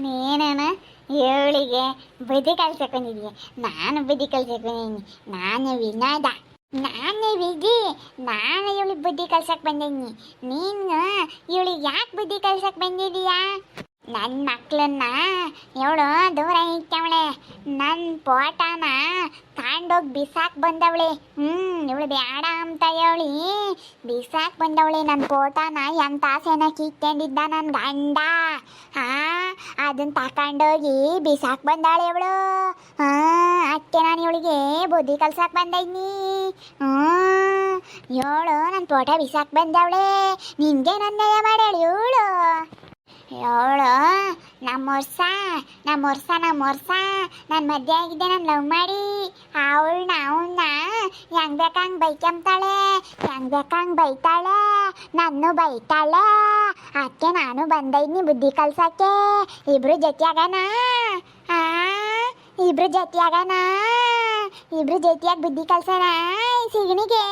ನೀನೇನ ಇವಳಿಗೆ ಬುದ್ಧಿ ಕಲ್ಸಕ್ ಬಂದಿದೀಯ. ನಾನು ಬುದ್ಧಿ ಕಲ್ಸಕ್ ಬಂದೀನಿ. ನಾನು ವಿನೋದ, ನಾನೇ ವಿಧಿ. ನಾನು ಇವಳಿಗೆ ಬುದ್ಧಿ ಕಲ್ಸಕ್ ಬಂದೀನಿ. ನೀನು ಇವಳಿಗೆ ಯಾಕೆ ಬುದ್ಧಿ ಕಲ್ಸಕ್ ಬಂದಿದೀಯಾ? ನನ್ನ ಮಕ್ಕಳನ್ನ ಇವಳು ದೂರ ಇಟ್ಟವಳೆ. ನನ್ನ ಪೋಟನ ತಾಂಡೋಗಿ ಬಿಸಾಕ್ ಬಂದವಳೆ. ಇವಳು ಬೇಡ ಅಂತ ಹೇಳಿ ಬಿಸಾಕ್ ಬಂದವಳೆ ನನ್ನ ಪೋಟನ. ಎಂತ ಆಸೆನ ಕಿತ್ಕೊಂಡಿದ್ದ ನನ್ನ ಗಂಡ. ಅದನ್ನ ತಕೊಂಡೋಗಿ ಬಿಸಾಕ್ ಬಂದಾಳೆ ಇವಳು. ಅದಕ್ಕೆ ನಾನು ಇವಳಿಗೆ ಬುದ್ಧಿ ಕಲ್ಸಕ್ ಬಂದೈನಿ. ಇವಳು ನನ್ನ ಪೋಟ ಬಿಸಾಕ್ ಬಂದವಳೆ. ನಿನ್ಗೆ ನನ್ನಯ ಮಾಡ್ಯಾಳು ಇವಳು. ಇವಳು ನಮ್ಮ ವರ್ಷ ನನ್ನ ಮದುವೆ ಆಗಿದೆ. ನಾನು ಲವ್ ಮಾಡಿ ಅವಳನ್ನ ಹೆಂಗ್ ಬೇಕಂಗೆ ಬೈಕೊಂತಾಳೆ, ಹೆಂಗ್ ಬೇಕಂಗೆ ಬೈತಾಳೆ, ನಾನು ಬೈತಾಳೆ. ಅದಕ್ಕೆ ನಾನು ಬಂದೈನಿ ಬುದ್ಧಿ ಕಲ್ಸಕ್ಕೆ. ಇಬ್ರು ಜೊತೆಯಾಗಣ, ಇಬ್ರು ಜೊತೆಯಾಗಿ ಬುದ್ಧಿ ಕಲ್ಸೋಣ ಸಿಗಣಿಗೆ.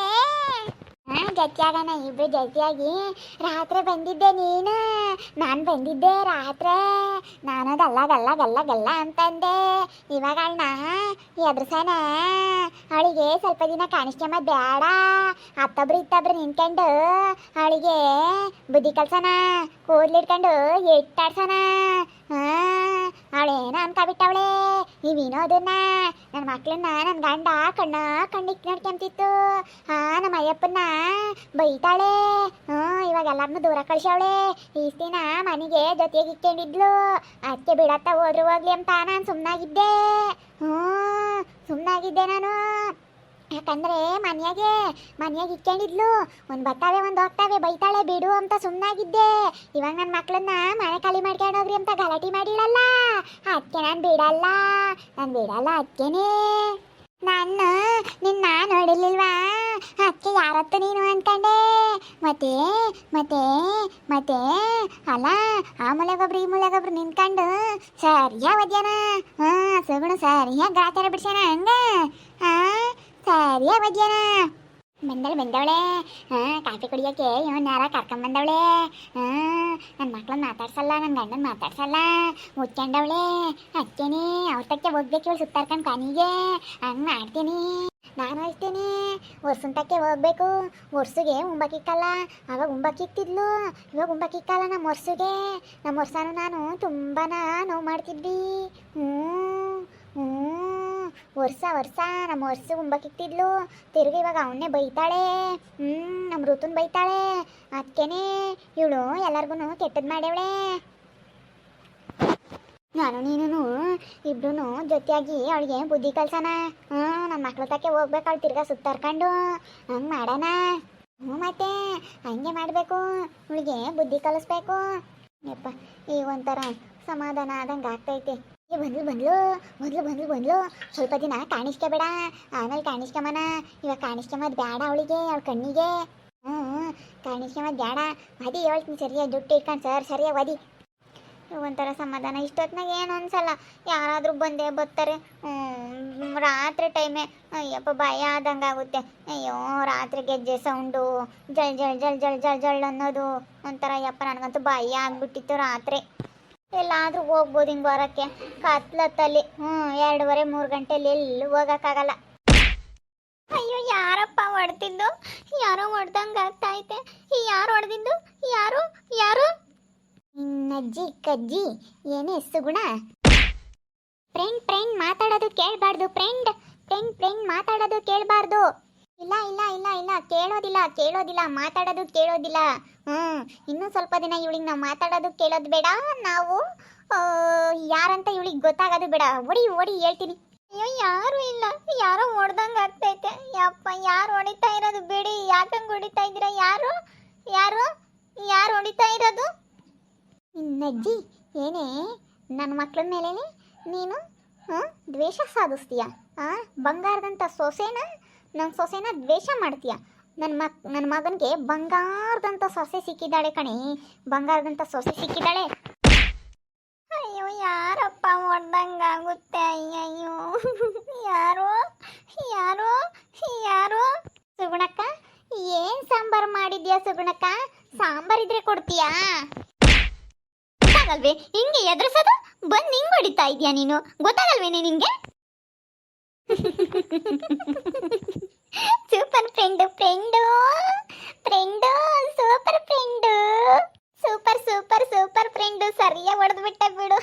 ಜೊತೆಯಾಗಣ, ಇಬ್ರು ಜೊತೆಯಾಗಿ. ರಾತ್ರಿ ಬಂದಿದ್ದೆ ನೀನು, ನಾನು ಬಂದಿದ್ದೆ ರಾತ್ರಿ. ನಾನು ಗಲ್ಲ ಅಂತಂದೆ. ಇವಾಗ ಅವಳನ್ನ ಎದುರ್ಸೋಣ. ಅವಳಿಗೆ ಸ್ವಲ್ಪ ದಿನ ಕಾಣಿಸ್ಕೊಂಬ ಬೇಡ. ಇತ್ತೊಬ್ರು ನಿಂತ್ಕೊಂಡು ಅವಳಿಗೆ ಬುದ್ಧಿ ಕಲ್ಸೋಣ. ಕೂದ್ಲಿಡ್ಕೊಂಡು ಇಟ್ಟಾಡ್ಸೋಣ. ಅವಳೇನ ಅನ್ಕೊಬಿಟ್ಟವಳೆ ಈ ವಿನೋದನ್ನ. ನನ್ನ ಮಕ್ಳನ್ನ ನನ್ನ ಗಂಡ ಕಣ್ಣಿಕ್ ನೋಡ್ಕೊಂತಿತ್ತು. ನಮ್ಮ ಅಯ್ಯಪ್ಪನ್ನ ಬೈತಾಳೆ. ಇವಾಗ ಎಲ್ಲರನ್ನೂ ದೂರ ಕಳ್ಸವಳೆ. ಇಷ್ಟು ದಿನ ಮನೆಗೆ ಜೊತೆಗೆ ಇಕ್ಕೊಂಡಿದ್ಲು. ಅದಕ್ಕೆ ಬಿಡತ್ತ ಹೋದ್ರು ಹೋಗ್ಲಿ ಅಂತ ನಾನು ಸುಮ್ಮನಾಗಿದ್ದೆ ನಾನು. ಯಾಕಂದ್ರೆ ಮನೆಯಾಗೆ ಇಕ್ಕೊಂಡಿದ್ಲು. ಒಂದು ಬರ್ತಾವೆ ಒಂದು ಹೋಗ್ತಾವೆ, ಬೈತಾಳೆ ಬಿಡು ಅಂತ ಸುಮ್ಮನಾಗಿದ್ದೆ. ಇವಾಗ ನನ್ನ ಮಕ್ಕಳನ್ನ ಮನೆ ಖಾಲಿ ಮಾಡ್ಕೊಂಡು ಹೋಗ್ರಿ ಅಂತ ಗಲಾಟೆ ಮಾಡಿಳಲ್ಲ. ಅದಕ್ಕೆ ನಾನು ಬಿಡಲ್ಲ ಅದಕ್ಕೇನೆ. ನಿನ್ನ ನೋಡಿರ್ಲಿಲ್ವಾ? ಅದಕ್ಕೆ ಯಾರತ್ತು ನೀನು ಅನ್ಕಂಡೆ. ಮತ್ತೆ ಅಲ್ಲ, ಆ ಮೂಲೆಗೊಬ್ರು ಈ ಮೂಲೆಗೊಬ್ರು ನಿಂತ್ಕೊಂಡು ಸರಿಯಾ ಒದ್ಯಾನ. ಸುಗುಣ ಸರಿಯಾ ಗಾತರ ಬಿಡ್ಸ್ಯಾನ. ಹಂಗ ಸರಿಯಾ ಒದ್ಯಾನ. ಬಂದವಳೆ ಕಾಫಿ ಕುಡಿಯೋಕ್ಕೆ ಇವನ್ ಯಾರ ಕರ್ಕೊಂಬಂದವಳೆ. ನನ್ನ ಮಕ್ಳನ್ನ ಮಾತಾಡ್ಸಲ್ಲ, ನನ್ನ ಗಂಡನ ಮಾತಾಡ್ಸಲ್ಲ, ಮುಚ್ಕೊಂಡವಳೆ. ಅಕ್ಕೇನೆ ಅವ್ರ ತಕ್ಕೆ ಹೋಗ್ಬೇಕು ಇವಳು ಸುತ್ತಾರ್ಕೊಂಡು ಕನಿಗೆ. ಹಂಗೆ ಮಾಡ್ತೀನಿ ನಾನು. ಅಷ್ಟೇನೆ ವರ್ಷನ್ ತಕ್ಕೆ ಹೋಗ್ಬೇಕು. ವರ್ಷಗೆ ಉಂಬಕ್ಕಿಕ್ಕಲ್ಲ. ಅವಾಗ ಉಂಬಕ್ಕಿಕ್ತಿದ್ಲು, ಇವಾಗ ಉಂಬಕ್ಕಿಕ್ಕಲ್ಲ. ನಮ್ಮ ವರ್ಷನೂ ನಾನು ತುಂಬಾ ನೋವು ಮಾಡ್ತಿದ್ವಿ. ವರ್ಷ ನಮ್ಮ ಉಂಬಕ್ಕಿಕ್ತಿದ್ಲು. ತಿರುಗಿ ಇವಾಗ ಅವನ್ನೇ ಬೈತಾಳೆ. ನಮ್ಮ ಋತುನ್ ಬೈತಾಳೆ. ಅದಕ್ಕೇನೆ ಇವಳು ಎಲ್ಲರಿಗೂ ಕೆಟ್ಟದ್ದು ಮಾಡ್ಯವಳೆ. ನಾನು ನೀನು ಇಬ್ರು ಜೊತೆಯಾಗಿ ಅವಳಿಗೆ ಬುದ್ಧಿ ಕಲ್ಸೋಣ. ನನ್ನ ಮಕ್ಳ ತಕ್ಕೆ ಹೋಗ್ಬೇಕು. ಅವಳು ತಿರ್ಗಾ ಸುತ್ತಾರ್ಕೊಂಡು ಹಂಗೆ ಮಾಡೋಣ. ಮತ್ತೆ ಹಂಗೆ ಮಾಡಬೇಕು. ಅವಳಿಗೆ ಬುದ್ಧಿ ಕಲಿಸ್ಬೇಕು. ಯಪ್ಪ ಈಗ ಒಂಥರ ಸಮಾಧಾನ ಆದಂಗೆ ಆಗ್ತೈತೆ. ಬಂದ್ಲು. ಸ್ವಲ್ಪ ದಿನ ಕಾಣಿಸ್ಕೋಬೇಡ, ಆಮೇಲೆ ಕಾಣಿಸ್ಕೊಂಬನ. ಇವಾಗ ಕಾಣಿಸ್ಕೊಂಬದ್ ಬೇಡ ಅವಳಿಗೆ, ಅವಳ ಕಣ್ಣಿಗೆ. ಕಾಣಿಸ್ಕೊಂಬದ್ ಬೇಡ. ಅದಿ ಹೇಳ್ತೀನಿ ಸರಿಯಾಗಿ ಜುಟ್ಟು ಇಟ್ಕೊಂಡು ಸರಿಯಾಗಿ ಒದಿ. ಒಂಥರ ಸಮಾಧಾನ. ಇಷ್ಟೊತ್ತಿನಾಗ ಏನು ಅನ್ಸಲ್ಲ. ಯಾರಾದರೂ ಬರ್ತಾರೆ. ರಾತ್ರಿ ಟೈಮೇ ಅಯ್ಯಪ್ಪ ಭಯ ಆದಂಗೆ ಆಗುತ್ತೆ. ಅಯ್ಯೋ ರಾತ್ರಿ ಗೆಜ್ಜೆ ಸೌಂಡು, ಜಲ್ ಅನ್ನೋದು ಒಂಥರ. ಅಯ್ಯಪ್ಪ ನನಗಂತೂ ಭಯ ಆಗ್ಬಿಟ್ಟಿತ್ತು ರಾತ್ರಿ. ಎಲ್ಲಾದರೂ ಹೋಗ್ಬೋದು ಹಿಂಗೆ ಬರೋಕ್ಕೆ. ಕತ್ಲತ್ತಲ್ಲಿ 2:30-3 ಗಂಟೆಲಿ ಎಲ್ಲೂ ಹೋಗೋಕ್ಕಾಗಲ್ಲ. ಅಯ್ಯೋ ಯಾರಪ್ಪ ಹೊಡ್ತಿದ್ದು? ಯಾರೋ ಹೊಡ್ದಂಗೆ ಆಗ್ತೈತೆ. ಯಾರು ಹೊಡೆದಿದ್ದು? ಯಾರು? ನಜ್ಜಿ ಕಜ್ಜಿ ಏನೇ ಸುಗುಣ. ಫ್ರೆಂಡ್ ಮಾತಾಡೋದು ಕೇಳಬಾರ್ದು. ಫ್ರೆಂಡ್ ಮಾತಾಡೋದು ಕೇಳಬಾರ್ದು. ಇಲ್ಲ ಕೇಳೋದಿಲ್ಲ. ಮಾತಾಡೋದು ಕೇಳೋದಿಲ್ಲ. ಇನ್ನೂ ಸ್ವಲ್ಪ ದಿನ ಇವಳಿಗೆ ನಾವು ಮಾತಾಡೋದು ಕೇಳೋದು ಬೇಡ. ನಾವು ಯಾರಂತ ಇವಳಿಗೆ ಗೊತ್ತಾಗೋದು ಬೇಡ. ಓಡಿ ಹೇಳ್ತೀನಿ. ಅಯ್ಯೋ ಯಾರು ಇಲ್ಲ, ಯಾರೋ ಹೊಡ್ದಂಗೆ ಆಗ್ತೈತೆ. ಯಪ್ಪ ಯಾರು ಹೊಡಿತಾ ಇರೋದು? ಬಿಡಿ, ಯಾಕಂಗೆ ಹೊಡಿತಾ ಇದ್ದೀರಾ? ಯಾರು ಹೊಡಿತಾ ಇರೋದು? ನಜ್ಜಿ ಏನೇ ನನ್ನ ಮಕ್ಕಳ ಮೇಲೆ ನೀನು ದ್ವೇಷ ಸಾಧಿಸ್ತೀಯ? ಬಂಗಾರದಂಥ ನನ್ನ ಸೊಸೆನ ದ್ವೇಷ ಮಾಡ್ತೀಯ? ನನ್ನ ಮಗನಿಗೆ ಬಂಗಾರದಂಥ ಸೊಸೆ ಸಿಕ್ಕಿದ್ದಾಳೆ ಕಣೆ. ಬಂಗಾರದಂಥ ಸೊಸೆ ಸಿಕ್ಕಿದ್ದಾಳೆ. ಅಯ್ಯೋ ಯಾರಪ್ಪ ಹೊಡೆದಂಗಾಗುತ್ತೆ. ಅಯ್ಯಯ್ಯೋ, ಯಾರೋ ಯಾರೋ ಯಾರೋ. ಸುಗುಣಕ್ಕ, ಏನ್ ಸಾಂಬಾರು ಮಾಡಿದ್ಯಾ ಸುಗುಣಕ್ಕ? ಸಾಂಬಾರ್ ಇದ್ರೆ ಕೊಡ್ತೀಯಾ? ಗೊತ್ತಾಗಲ್ವೇ ಹಿಂಗೆ ಎದುರಿಸೋದು? ಬಂದು ಹಿಂಗ್ ಹೊಡಿತಾ ಇದೀಯಾ ನೀನು? ಗೊತ್ತಾಗಲ್ವೇನೆ ನಿನ್ಗೆ? Super friend friend friend super friend super super super friend. ಸರಿಯಾಗಿ ಹೊಡೆದ್ಬಿಟ್ಟ ಬಿಡು.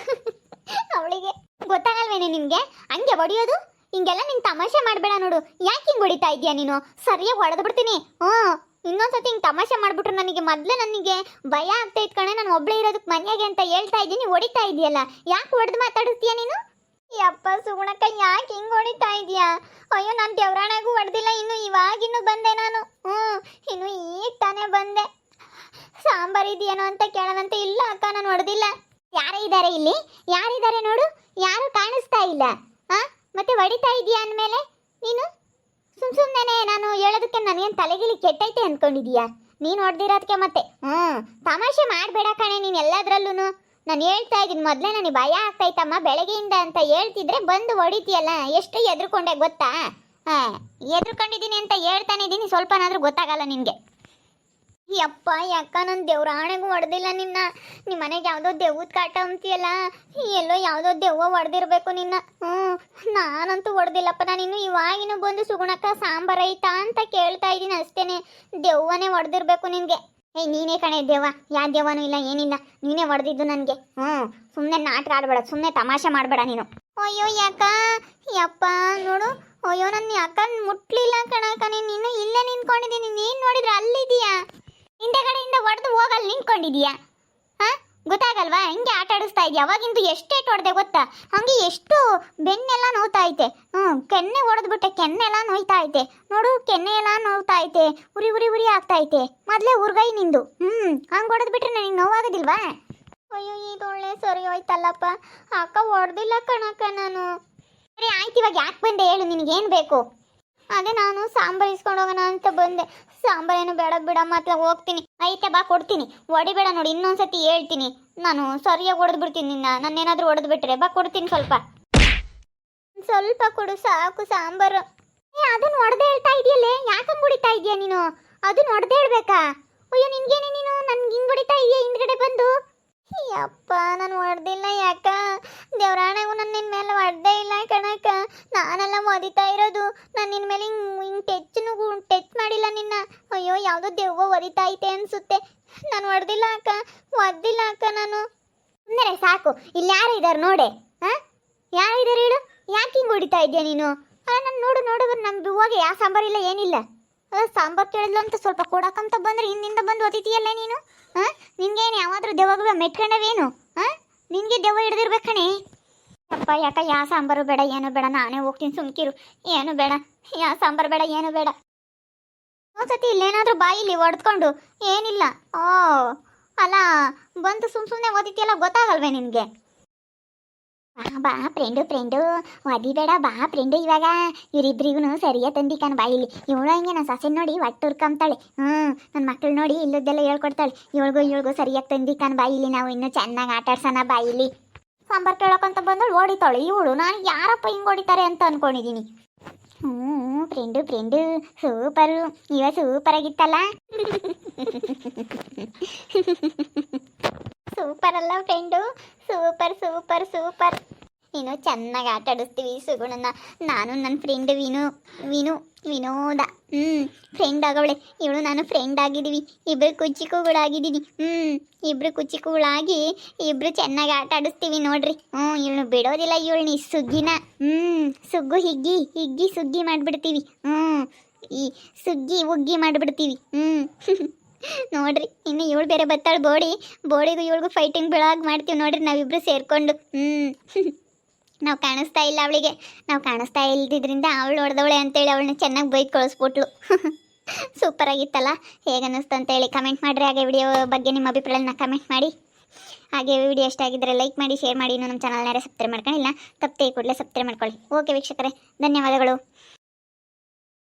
ಅವಳಿಗೆ ಗೊತ್ತಾಗಲ್ವೇನೆ ನಿನ್ಗೆ ಹಂಗೆ ಹೊಡಿಯೋದು? ಹಿಂಗೆಲ್ಲ ನಿನ್ ತಮಾಷೆ ಮಾಡಬೇಡ ನೋಡು. ಯಾಕೆ ಹಿಂಗ್ ಹೊಡಿತಾ ಇದೀಯಾ ನೀನು? ಸರಿಯಾಗಿ ಹೊಡೆದು ಬಿಡ್ತೀನಿ. ಇನ್ನೊಂದ್ಸತಿ ಹಿಂಗ್ ತಮಾಷೆ ಮಾಡ್ಬಿಟ್ರು ನನಗೆ ನನಗೆ ಭಯ ಆಗ್ತಾ ಇತ್ತು ಕಣೆ. ನಾನು ಒಬ್ಳೆ ಇರೋದಕ್ಕೆ ಮನೆಯಾಗೆ ಅಂತ ಹೇಳ್ತಾ ಇದ್ದೀನಿ, ಹೊಡಿತಾ ಇದೆಯಲ್ಲ. ಯಾಕೆ ಹೊಡೆದು ಮಾತಾಡಿಸ್ತೀಯ ನೀನು? ಯಪ್ಪ ಸುಗುಣಕ್ಕ, ಯಾಕೆ ಹಿಂಗ್ ಹೊಡಿತಾ ಇದೀಯಾ? ಅಯ್ಯೋ, ನಾನು ದೇವ್ರಾಣಗೂ ಹೊಡೆದಿಲ್ಲ, ಇವಾಗಿನ್ನು ಬಂದೆ ನಾನು. ಇನ್ನು ಈಗ ತಾನೇ ಬಂದೆ. ಸಾಂಬಾರ್ ಇದೆಯೇನೋ ಅಂತ ಕೇಳೋಣಂತ. ಇಲ್ಲ ಅಕ್ಕ, ನಾನು ಹೊಡೆದಿಲ್ಲ. ಯಾರೇ ಇದ್ದಾರೆ ಇಲ್ಲಿ? ಯಾರಿದ್ದಾರೆ ನೋಡು? ಯಾರು ಕಾಣಿಸ್ತಾ ಇಲ್ಲ. ಮತ್ತೆ ಹೊಡಿತಾ ಇದೀಯಾ ಅಂದಮೇಲೆ ನೀನು ಸುಮ್ಮನೆ ನಾನು ಹೇಳೋದಕ್ಕೆ ನನಗೇನು ತಲೆಗಿಲಿ ಕೆಟ್ಟೈತೆ ಅಂದ್ಕೊಂಡಿದೀಯಾ? ನೀನು ಹೊಡೆದಿರೋದಕ್ಕೆ ಮತ್ತೆ ತಮಾಷೆ ಮಾಡಬೇಡ ಕಣೆ ನೀನು ಎಲ್ಲದ್ರಲ್ಲೂ. ನಾನು ಹೇಳ್ತಾ ಇದ್ದೀನಿ, ಮೊದಲೇ ನನಗೆ ಭಯ ಆಗ್ತೈತಮ್ಮ ಬೆಳಗ್ಗೆಯಿಂದ ಅಂತ ಹೇಳ್ತಿದ್ರೆ ಬಂದು ಹೊಡಿತೀಯಲ್ಲ. ಎಷ್ಟು ಎದ್ರುಕೊಂಡೆ ಗೊತ್ತಾ? ಎದ್ರುಕೊಂಡಿದ್ದೀನಿ ಅಂತ ಹೇಳ್ತಾನೆ ಇದ್ದೀನಿ, ಸ್ವಲ್ಪನಾದ್ರೂ ಗೊತ್ತಾಗಲ್ಲ ನಿನಗೆ. ಯಪ್ಪ, ಯಾಕ ನಾನು ದೇವ್ರಾಣೆಗೂ ಹೊಡೆದಿಲ್ಲ ನಿನ್ನ. ನಿಮ್ಮ ಮನೆಗೆ ಯಾವುದೋ ದೆವ್ವದ ಕಾಟ ಅಂತೀಯಲ್ಲ, ಎಲ್ಲೋ ಯಾವುದೋ ದೆವ್ವ ಹೊಡೆದಿರ್ಬೇಕು ನಿನ್ನ. ನಾನಂತೂ ಹೊಡೆದಿಲ್ಲಪ್ಪ. ನಾನಿನ್ನು ಇವಾಗಿನೂ ಬಂದು ಸುಗುಣಕ್ಕ ಸಾಂಬಾರ್ ಐತಾ ಅಂತ ಕೇಳ್ತಾ ಇದ್ದೀನಿ ಅಷ್ಟೇನೆ. ದೆವ್ವನೇ ಹೊಡೆದಿರ್ಬೇಕು ನಿನಗೆ. ನೀನೇ ಕಣೆ ದೆವ್ವ. ಯಾವ ದೆವ್ವನೂ ಇಲ್ಲ, ಏನಿಲ್ಲ. ನೀನೇ ಹೊಡೆದಿದ್ದು ನನಗೆ. ಸುಮ್ಮನೆ ನಾಟಕ ಆಡಬೇಡ, ಸುಮ್ಮನೆ ತಮಾಷೆ ಮಾಡಬೇಡ ನೀನು. ಅಯ್ಯೋ ಯಾಕ? ಯಪ್ಪ ನೋಡು. ಅಯ್ಯೋ, ನನ್ನ ಯಾಕ ಮುಟ್ಲಿಲ್ಲ ಕಣಕ್ಕ. ನೀನು ಇಲ್ಲೇ ನಿಂತ್ಕೊಂಡಿದ್ದೀನಿ. ನೀನು ನೋಡಿದ್ರೆ ಅಲ್ಲಿದೀಯಾ? ಹಿಂದೆಗಡೆಯಿಂದ ಹೊಡೆದು ಹೋಗಲ್ಲಿ ನಿಂತ್ಕೊಂಡಿದೀಯಾ? ಗೊತ್ತಾಗಲ್ವಾ? ಹಿಂಗೆ ಆಟ ಆಡಿಸ್ತಾ ಇದೆಯಾ? ಅವಾಗಿಂದು ಎಷ್ಟೇಟ್ ಹೊಡೆದೆ ಗೊತ್ತಾ? ಹಂಗೆ ಎಷ್ಟು ಬೆನ್ನೆಲ್ಲ ನೋವ್ತಾ ಐತೆ. ಕೆನ್ನೆ ಹೊಡೆದ್ಬಿಟ್ಟೆ, ಕೆನ್ನೆಲ್ಲ ನೋಯ್ತಾ ಐತೆ ನೋಡು. ಕೆನ್ನೆ ಎಲ್ಲ ನೋವ್ತಾ ಐತೆ, ಉರಿ ಉರಿ ಉರಿ ಆಗ್ತಾ ಐತೆ. ಮೊದಲೇ ಉರ್ಗೈ ನಿಂದು. ಹಂಗೆ ಹೊಡೆದ್ಬಿಟ್ರೆ ನನಗೆ ನೋವಾಗೋದಿಲ್ವಾ? ಅಯ್ಯೋ, ಇದೊಳ್ಳೆ ಸರಿ ಹೋಯ್ತಲ್ಲಪ್ಪ. ಅಕ್ಕ ಹೊಡೆದಿಲ್ಲ ಕಣಕ್ಕ ನಾನು. ಸರಿ ಆಯ್ತು, ಇವಾಗ ಯಾಕೆ ಬಂದೆ ಹೇಳು? ನಿನಗೇನು ಬೇಕು? ಅದೇ ನಾನು ಸಾಂಬಾರು ಇಸ್ಕೊಂಡು ಹೋಗೋಣ ಅಂತ ಬಂದೆ. ಸಾಂಬಾರೇನು ಬೇಡ ಬಿಡಮ್ಮ, ಅಥವಾ ಹೋಗ್ತೀನಿ. ಐತೆ ಬಾ, ಕೊಡ್ತೀನಿ. ಹೊಡಿಬೇಡ ನೋಡಿ, ಇನ್ನೊಂದ್ಸತಿ ಹೇಳ್ತೀನಿ. ನಾನು ಸರಿಯಾಗಿ ಹೊಡೆದು ಬಿಡ್ತೀನಿ ನಿನ್ನ. ನನ್ನೇನಾದ್ರೂ ಹೊಡೆದು ಬಿಟ್ರೆ ಬಾ, ಕೊಡ್ತೀನಿ. ಸ್ವಲ್ಪ ಕೊಡು ಸಾಕು ಸಾಂಬಾರು. ಅದನ್ನ ಹೊಡೆದೇ ಹೇಳ್ತಾ ಇದೆಯಲ್ಲೇ, ಯಾಕಂಗೆ ಹೊಡಿತಾ ಇದೆಯಾ ನೀನು? ಅದನ್ನ ಹೊಡೆದೇ ಹೇಳ್ಬೇಕಾ? ಅಯ್ಯೋ, ನಿನ್ಗೇನೆ ನೀನು ನನ್ಗೆ ಹಿಂಗೆ ಹೊಡಿತಾ ಇದೆಯಾ ಹಿಂದ್ಗಡೆ ಬಂದು? ಯಪ್ಪ, ನಾನು ಹೊಡೆದಿಲ್ಲ. ಯಾಕ ದೇವ್ರಾಣೆಗೂ ನನ್ನ ನಿನ್ನ ಮೇಲೆ ಹೊಡೆದೇ ಇಲ್ಲ ಕಣಕ್ಕ. ನಾನೆಲ್ಲ ಒದಿತಾ ಇರೋದು. ನಾನು ನಿನ್ನ ಮೇಲೆ ಹಿಂಗೆ ಟಚ್ ಮಾಡಿಲ್ಲ ನಿನ್ನ. ಅಯ್ಯೋ, ಯಾವುದೋ ದೆವ್ವ ಒದಿತಾ ಐತೆ ಅನ್ಸುತ್ತೆ. ನಾನು ಹೊಡೆದಿಲ್ಲ ಅಕ್ಕ, ಒದ್ದಿಲ್ಲ ಅಕ್ಕ ನಾನು. ಸುಮ್ಮನೆ ಸಾಕು. ಇಲ್ಲಿ ಯಾರು ಇದ್ದಾರೆ ನೋಡೆ? ಯಾರು ಇದ್ದಾರೆ ಹೇಳು? ಯಾಕೆ ಹಿಂಗೆ ಹೊಡಿತಾ ಇದೆಯಾ ನೀನು? ನಾನು ನೋಡು ನಮ್ದು ಹೋಗಿ ಯಾವ ಸಾಂಬಾರಿಲ್ಲ ಏನಿಲ್ಲ. ಸಾಂಬಾರು ಕೇಳಿದ್ಲು ಅಂತ ಸ್ವಲ್ಪ ಕೊಡಕ್ಕಂತ ಬಂದ್ರೆ ಹಿಂದಿಂದ ಬಂದು ಒದಿತೀಯಲ್ಲ ನೀನು. ನಿನ್ಗೇನು ಯಾವಾದ್ರೂ ದೆವ್ವಗಳು ಮೆಟ್ಕೊಂಡವೇನು? ನಿನಗೆ ದೆವ್ವ ಹಿಡ್ದಿರ್ಬೇಕು ಕಣೆ. ಅಪ್ಪ, ಯಾಕ ಯಾವ ಸಾಂಬಾರು ಬೇಡ, ಏನು ಬೇಡ, ನಾನೇ ಹೋಗ್ತೀನಿ. ಸುಮ್ಕಿರು. ಏನು ಬೇಡ, ಯಾವ ಸಾಂಬಾರು ಬೇಡ, ಏನು ಬೇಡ. ಒಂದ್ಸತಿ ಇಲ್ಲೇನಾದ್ರೂ ಬಾಯಿಲಿ ಹೊಡೆದ್ಕೊಂಡು ಏನಿಲ್ಲ. ಅಲ್ಲ, ಬಂದು ಸುಮ್ಮನೆ ಓದಿತಿಯಲ್ಲ, ಗೊತ್ತಾಗಲ್ವೇ ನಿನಗೆ? ಬಾ ಫ್ರೆಂಡು ಒದಿಬೇಡ. ಬಾ ಫ್ರೆಂಡು, ಇವಾಗ ಇವರಿಬ್ರಿಗೂ ಸರಿಯಾ ತಂದಿಕಾನ ಬಾಯಿಲಿ. ಇವಳು ಹಂಗೆ ನನ್ನ ಸೊಸೆ ನೋಡಿ ಒಟ್ಟು ಹುರ್ಕೊಂತಾಳೆ. ನನ್ನ ಮಕ್ಕಳು ನೋಡಿ ಇಲ್ಲದ್ದೆಲ್ಲ ಹೇಳ್ಕೊಡ್ತಾಳೆ. ಇವಳಿಗೂ ಸರಿಯಾಗಿ ತಂದಿಕಾನ ಬಾಯಿಲಿ. ನಾವು ಇನ್ನೂ ಚೆನ್ನಾಗಿ ಆಟಾಡ್ಸೋಣ ಬಾಯಿಲಿ. ಸಾಂಬಾರು ಕೇಳೋಕಂತ ಬಂದಳು, ಹೊಡಿತಾಳೆ ಇವಳು. ನಾನು ಯಾರಪ್ಪ ಹಿಂಗೆ ಹೊಡಿತಾರೆ ಅಂತ ಅನ್ಕೊಂಡಿದ್ದೀನಿ. Friend super. ಇವ ಸೂಪರ್ ಆಗಿತ್ತಲ್ಲ. ಸೂಪರ್ ಅಲ್ಲ ಫ್ರೆಂಡು? ಸೂಪರ್. ನೀನು ಚೆನ್ನಾಗಿ ಆಟ ಆಡಿಸ್ತೀವಿ ಸುಗುಣನ. ನಾನು ನನ್ನ ಫ್ರೆಂಡ್ ವಿನೋದ ಫ್ರೆಂಡ್ ಆಗವಳೆ. ಇವಳು ನಾನು ಫ್ರೆಂಡ್ ಆಗಿದ್ದೀವಿ. ಇಬ್ಬರು ಕುಚಿಕುಗಳಾಗಿದ್ದೀವಿ. ಇಬ್ಬರು ಕುಚಿಕುಗಳಾಗಿ ಇಬ್ಬರು ಚೆನ್ನಾಗಿ ಆಟ ಆಡಿಸ್ತೀವಿ ನೋಡ್ರಿ. ಇವಳು ಬಿಡೋದಿಲ್ಲ. ಇವಳನ್ನ ಈ ಸುಗ್ಗಿನ ಸುಗ್ಗು ಹಿಗ್ಗಿ ಸುಗ್ಗಿ ಮಾಡಿಬಿಡ್ತೀವಿ. ಈ ಸುಗ್ಗಿ ಉಗ್ಗಿ ಮಾಡಿಬಿಡ್ತೀವಿ. ನೋಡ್ರಿ, ಇನ್ನು ಇವಳು ಬೇರೆ ಬತ್ತಾಳು. ಬೋಡಿಗೂ ಇವಳಿಗೂ ಫೈಟಿಂಗ್ ಬೆಳಗ್ಗೆ ಮಾಡ್ತೀವಿ ನೋಡ್ರಿ ನಾವಿಬ್ರು ಸೇರ್ಕೊಂಡು. ನಾವು ಕಾಣಿಸ್ತಾ ಇಲ್ಲ ಅವಳಿಗೆ. ನಾವು ಕಾಣಿಸ್ತಾ ಇಲ್ದಿದ್ರಿಂದ ಅವಳು ಹೊಡೆದವಳೆ ಅಂತೇಳಿ ಅವಳನ್ನ ಚೆನ್ನಾಗಿ ಬೈದು ಕಳಿಸ್ಬಿಟ್ಲು. ಸೂಪರ್ ಆಗಿತ್ತಲ್ಲ? ಹೇಗೆ ಅನ್ನಿಸ್ತು ಅಂತೇಳಿ ಕಮೆಂಟ್ ಮಾಡಿರಿ. ಹಾಗೆ ವಿಡಿಯೋ ಬಗ್ಗೆ ನಿಮ್ಮ ಅಭಿಪ್ರಾಯನ ಕಮೆಂಟ್ ಮಾಡಿ. ಹಾಗೆ ವಿಡಿಯೋ ಇಷ್ಟ ಆಗಿದ್ದರೆ ಲೈಕ್ ಮಾಡಿ, ಶೇರ್ ಮಾಡಿ. ಇನ್ನೂ ನಮ್ಮ ಚಾನಲ್ನಾರೆ ಸಬ್ಸ್ಕ್ರೈಬ್ ಮಾಡ್ಕೊಂಡಿಲ್ಲ, ತಪ್ಪೇ ಕೂಡಲೇ ಸಬ್ಸ್ಕ್ರೈಬ್ ಮಾಡ್ಕೊಳ್ಳಿ. ಓಕೆ ವೀಕ್ಷಕರೇ, ಧನ್ಯವಾದಗಳು.